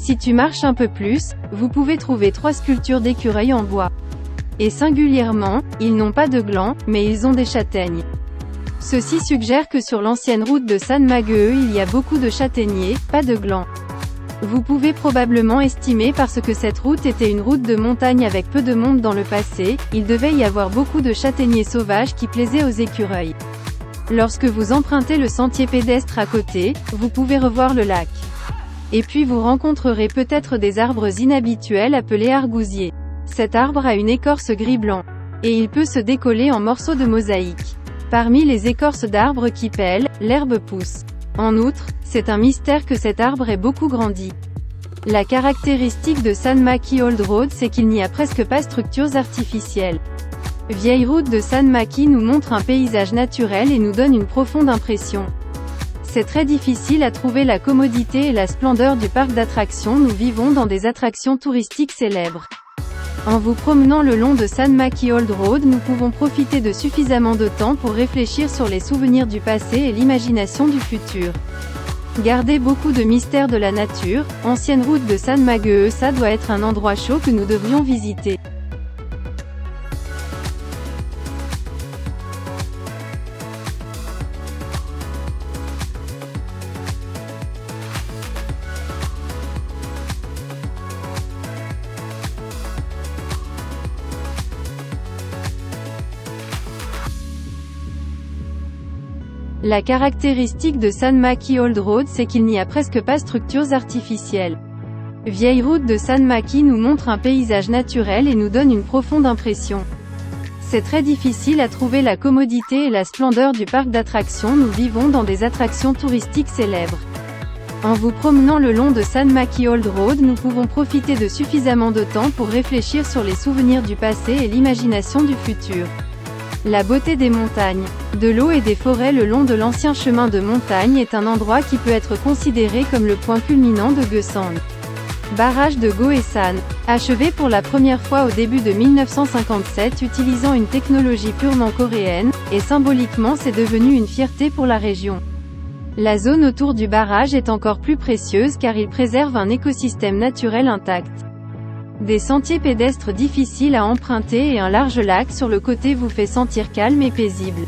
Si tu marches un peu plus, vous pouvez trouver 3 sculptures d'écureuils en bois. Et singulièrement, ils n'ont pas de glands, mais ils ont des châtaignes. Ceci suggère que sur l'ancienne route de San Mageu il y a beaucoup de châtaigniers, pas de glands. Vous pouvez probablement estimer parce que cette route était une route de montagne avec peu de monde dans le passé, il devait y avoir beaucoup de châtaigniers sauvages qui plaisaient aux écureuils. Lorsque vous empruntez le sentier pédestre à côté, vous pouvez revoir le lac. Et puis vous rencontrerez peut-être des arbres inhabituels appelés argousiers. Cet arbre a une écorce gris-blanc. Et il peut se décoller en morceaux de mosaïque. Parmi les écorces d'arbres qui pèlent, l'herbe pousse. En outre, c'est un mystère que cet arbre ait beaucoup grandi. La caractéristique de San Maki Old Road c'est qu'il n'y a presque pas de structures artificielles. Vieille route de San Maki nous montre un paysage naturel et nous donne une profonde impression. C'est très difficile à trouver la commodité et la splendeur du parc d'attractions. Nous vivons dans des attractions touristiques célèbres. En vous promenant le long de San Maki Old Road nous pouvons profiter de suffisamment de temps pour réfléchir sur les souvenirs du passé et l'imagination du futur. Gardez beaucoup de mystères de la nature, ancienne route de San Mageu ça doit être un endroit chaud que nous devrions visiter. La caractéristique de San Maki Old Road c'est qu'il n'y a presque pas de structures artificielles. Vieille route de San Maki nous montre un paysage naturel et nous donne une profonde impression. C'est très difficile à trouver la commodité et la splendeur du parc d'attractions. Nous vivons dans des attractions touristiques célèbres. En vous promenant le long de San Maki Old Road nous pouvons profiter de suffisamment de temps pour réfléchir sur les souvenirs du passé et l'imagination du futur. La beauté des montagnes, de l'eau et des forêts le long de l'ancien chemin de montagne est un endroit qui peut être considéré comme le point culminant de Gyeongsang. Barrage de Gohaesan, achevé pour la première fois au début de 1957 utilisant une technologie purement coréenne, et symboliquement c'est devenu une fierté pour la région. La zone autour du barrage est encore plus précieuse car il préserve un écosystème naturel intact. Des sentiers pédestres difficiles à emprunter et un large lac sur le côté vous fait sentir calme et paisible.